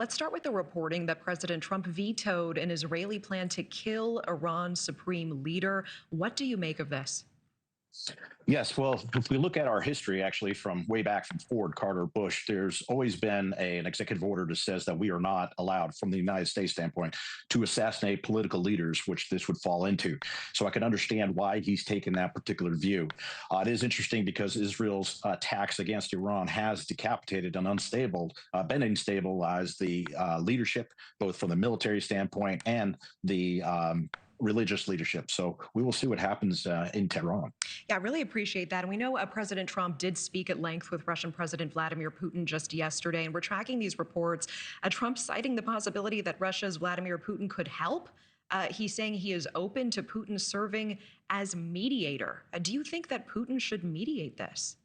Let's start with the reporting that President Trump vetoed an Israeli plan to kill Iran's supreme leader. What do you make of this? Yes, well, if we look at our history, actually, from way back from Ford, Carter, Bush, there's always been an executive order that says that we are not allowed, from the United States standpoint, to assassinate political leaders, which this would fall into. So I can understand why he's taken that particular view. It is interesting because Israel's attacks against Iran has decapitated and been unstabilized the leadership, both from the military standpoint and the religious leadership. So we will see what happens in Tehran. Yeah, I really appreciate that. And we know President Trump did speak at length with Russian President Vladimir Putin just yesterday. And we're tracking these reports. Trump citing the possibility that Russia's Vladimir Putin could help. He's saying he is open to Putin serving as mediator. Do you think that Putin should mediate this?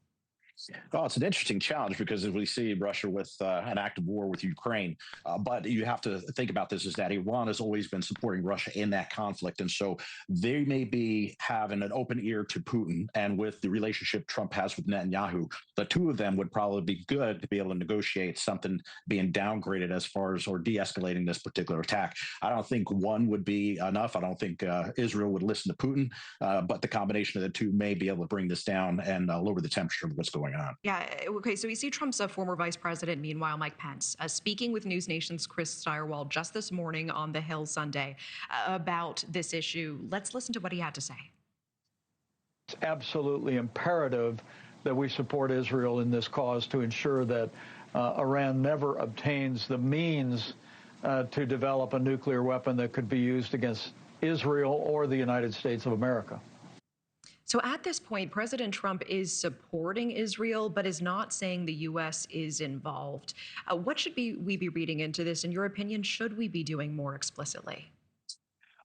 Oh, it's an interesting challenge because as we see Russia with an active war with Ukraine, but you have to think about this is that Iran has always been supporting Russia in that conflict. And so they may be having an open ear to Putin, and with the relationship Trump has with Netanyahu, the two of them would probably be good to be able to negotiate something being downgraded as far as or de-escalating this particular attack. I don't think one would be enough. I don't think Israel would listen to Putin, but the combination of the two may be able to bring this down and lower the temperature of what's going on. Yeah, okay, so we see Trump's former vice president, meanwhile, Mike Pence, speaking with NewsNation's Chris Stirewall just this morning on The Hill Sunday about this issue. Let's listen to what he had to say. It's absolutely imperative that we support Israel in this cause to ensure that Iran never obtains the means to develop a nuclear weapon that could be used against Israel or the United States of America. So at this point, President Trump is supporting Israel, but is not saying the U.S. is involved. What should we be reading into this? In your opinion, should we be doing more explicitly?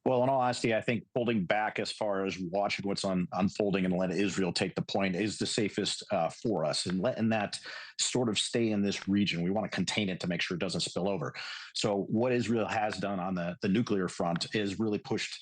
Well, in all honesty, I think holding back as far as watching what's unfolding and letting Israel take the point is the safest for us, and letting that sort of stay in this region. We want to contain it to make sure it doesn't spill over. So what Israel has done on the nuclear front is really pushed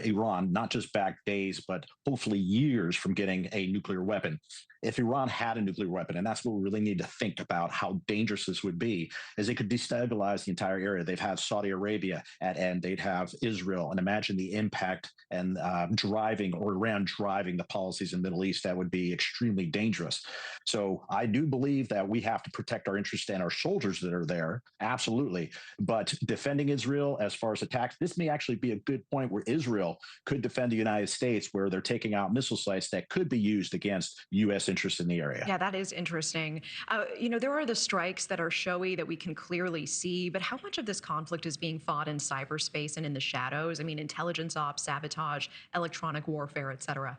Iran, not just back days, but hopefully years from getting a nuclear weapon. If Iran had a nuclear weapon, and that's what we really need to think about how dangerous this would be, is it could destabilize the entire area. They've had Saudi Arabia at end, they'd have Israel, and imagine the impact and driving or Iran driving the policies in the Middle East. That would be extremely dangerous. So I do believe that we have to protect our interests and our soldiers that are there, absolutely. But defending Israel as far as attacks, this may actually be a good point where Israel could defend the United States, where they're taking out missile sites that could be used against U.S. interest in the area. Yeah, that is interesting. There are the strikes that are showy that we can clearly see, but how much of this conflict is being fought in cyberspace and in the shadows? I mean, intelligence ops, sabotage, electronic warfare, et cetera.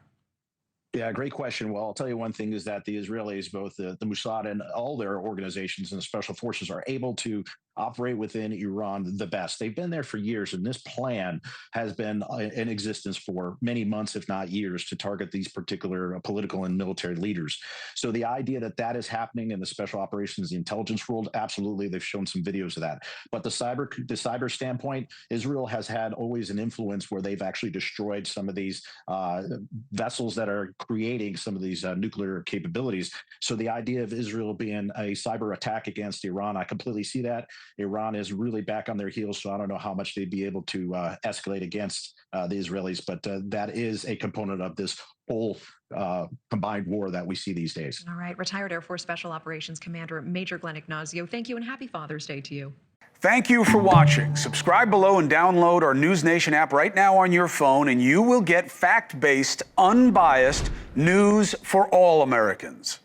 Yeah, great question. Well, I'll tell you one thing is that the Israelis, both the Mossad and all their organizations and the special forces, are able to operate within Iran the best. They've been there for years, and this plan has been in existence for many months, if not years, to target these particular political and military leaders. So the idea that that is happening in the special operations, the intelligence world, absolutely, they've shown some videos of that. But the cyber standpoint, Israel has had always an influence where they've actually destroyed some of these vessels that are creating some of these nuclear capabilities. So the idea of Israel being a cyber attack against Iran, I completely see that. Iran is really back on their heels, so I don't know how much they'd be able to escalate against the Israelis, but that is a component of this whole combined war that we see these days. All right, retired Air Force Special Operations Commander Major Glenn Ignazio, thank you and happy Father's Day to you. Thank you for watching. Subscribe below and download our NewsNation app right now on your phone, and you will get fact-based, unbiased news for all Americans.